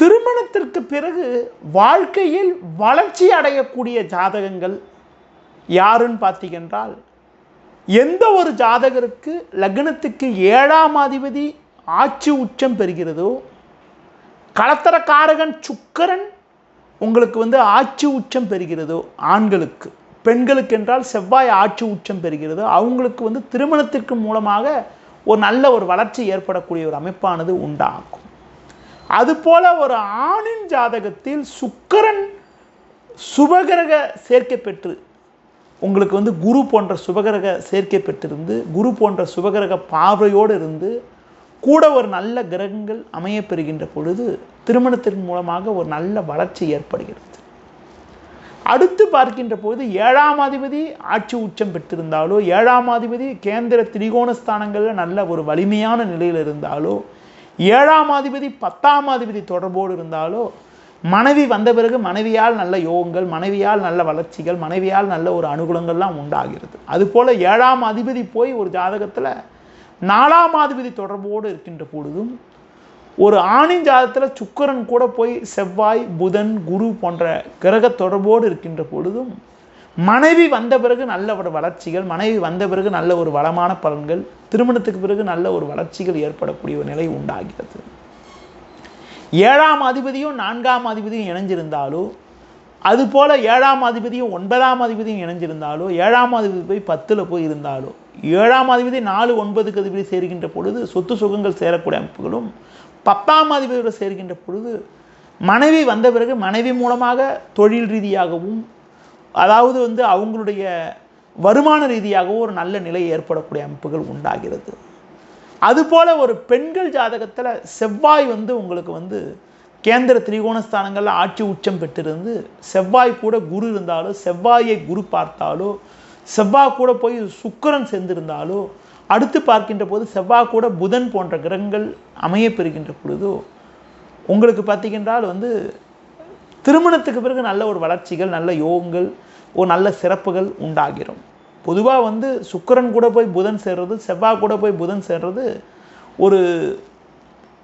திருமணத்திற்கு பிறகு வாழ்க்கையில் வளர்ச்சி அடையக்கூடிய ஜாதகங்கள் யாருன்னு பார்த்தீங்கன்றால், எந்த ஒரு ஜாதகருக்கு லக்னத்துக்கு 7ஆம் அதிபதி ஆட்சி உச்சம் பெறுகிறதோ, களத்திரக்காரகன் சுக்கிரன் உங்களுக்கு ஆட்சி உச்சம் பெறுகிறதோ ஆண்களுக்கு, பெண்களுக்கு என்றால் செவ்வாய் ஆட்சி உச்சம் பெறுகிறதோ அவங்களுக்கு திருமணத்திற்கு மூலமாக ஒரு நல்ல ஒரு வளர்ச்சி ஏற்படக்கூடிய ஒரு அமைப்பானது உண்டாகும். அதுபோல ஒரு ஆணின் ஜாதகத்தில் சுக்கிரன் சுபகிரக சேர்க்கை பெற்று உங்களுக்கு குரு போன்ற சுபகிரக சேர்க்கை பெற்றிருந்து, குரு போன்ற சுபகிரக பார்வையோடு இருந்து கூட ஒரு நல்ல கிரகங்கள் அமைய பெறுகின்ற பொழுது திருமணத்தின் மூலமாக ஒரு நல்ல வளர்ச்சி ஏற்படுகிறது. அடுத்து பார்க்கின்ற போது 7ஆம் அதிபதி ஆட்சி உச்சம் பெற்றிருந்தாலோ, 7ஆம் அதிபதி கேந்திர திரிகோணஸ்தானங்களில் நல்ல ஒரு வலிமையான நிலையில் இருந்தாலோ, 7ஆம் அதிபதி 10ஆம் அதிபதி தொடர்போடு இருந்தாலோ, மனைவி வந்த பிறகு மனைவியால் நல்ல யோகங்கள், மனைவியால் நல்ல வளர்ச்சிகள், மனைவியால் நல்ல ஒரு அனுகூலங்கள்லாம் உண்டாகிறது. அதுபோல் 7ஆம் அதிபதி போய் ஒரு ஜாதகத்தில் 4ஆம் அதிபதி தொடர்போடு இருக்கின்ற பொழுதும், ஒரு ஆணின் ஜாதகத்தில் சுக்கிரன் கூட போய் செவ்வாய், புதன், குரு போன்ற கிரக தொடர்போடு இருக்கின்ற பொழுதும் மனைவி வந்த பிறகு நல்ல ஒரு வளர்ச்சிகள், மனைவி வந்த பிறகு நல்ல ஒரு வளமான பலன்கள், திருமணத்துக்கு பிறகு நல்ல ஒரு வளர்ச்சிகள் ஏற்படக்கூடிய ஒரு நிலை உண்டாகிறது. 7ஆம் அதிபதியும் 4ஆம் அதிபதியும் இணைஞ்சிருந்தாலோ, அதுபோல் 7ஆம் அதிபதியும் 9ஆம் அதிபதியும் இணைஞ்சிருந்தாலோ, 7ஆம் அதிபதி போய் 10ல் போய் இருந்தாலோ, 7ஆம் அதிபதி 4, 9க்கு அதிபதி சேர்கின்ற பொழுது சொத்து சுகங்கள் சேரக்கூடிய அமைப்புகளும், 10ஆம் அதிபதியோடு சேர்கின்ற பொழுது மனைவி வந்த பிறகு மனைவி மூலமாக தொழில் ரீதியாகவும், அதாவது அவங்களுடைய வருமான ரீதியாகவும் ஒரு நல்ல நிலை ஏற்படக்கூடிய அமைப்புகள் உண்டாகிறது. அதுபோல் ஒரு பெண்கள் ஜாதகத்தில் செவ்வாய் உங்களுக்கு கேந்திர திரிகோணஸ்தானங்களில் ஆட்சி உச்சம் பெற்றிருந்து, செவ்வாய் கூட குரு இருந்தாலோ, செவ்வாயை குரு பார்த்தாலோ, செவ்வாய் கூட போய் சுக்கிரன் சேர்ந்திருந்தாலோ, அடுத்து பார்க்கின்ற போது செவ்வாய் கூட புதன் போன்ற கிரகங்கள் அமைய பெறுகின்ற பொழுதோ உங்களுக்கு பார்த்தீங்கன்றால் திருமணத்துக்கு பிறகு நல்ல ஒரு வளர்ச்சிகள், நல்ல யோகங்கள், ஒரு நல்ல சிறப்புகள் உண்டாகிறோம். பொதுவாக சுக்கிரன் கூட போய் புதன் சேர்றது, செவ்வாய் கூட போய் புதன் சேர்றது ஒரு,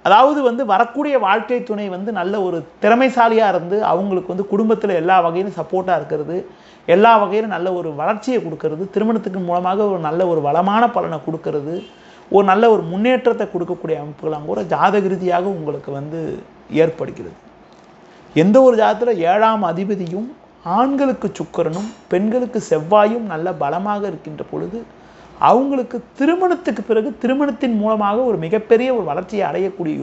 அதாவது வரக்கூடிய வாழ்க்கை துணை நல்ல ஒரு திறமைசாலியாக இருந்து அவங்களுக்கு குடும்பத்தில் எல்லா வகையிலும் சப்போர்ட்டாக இருக்கிறது, எல்லா வகையிலும் நல்ல ஒரு வளர்ச்சியை கொடுக்கறது, திருமணத்துக்கு மூலமாக ஒரு நல்ல ஒரு வளமான பலனை கொடுக்கறது, ஒரு நல்ல ஒரு முன்னேற்றத்தை கொடுக்கக்கூடிய அமைப்புகளாக கூட ஜாதக ரீதியாக உங்களுக்கு ஏற்படுகிறது. எந்த ஒரு ஜாதகத்தில் 7ஆம் அதிபதியும் ஆண்களுக்கு சுக்கிரனும் பெண்களுக்கு செவ்வாயும் நல்ல பலமாக இருக்கின்ற பொழுது அவங்களுக்கு திருமணத்துக்கு பிறகு திருமணத்தின் மூலமாக ஒரு மிகப்பெரிய ஒரு வளர்ச்சியை அடையக்கூடிய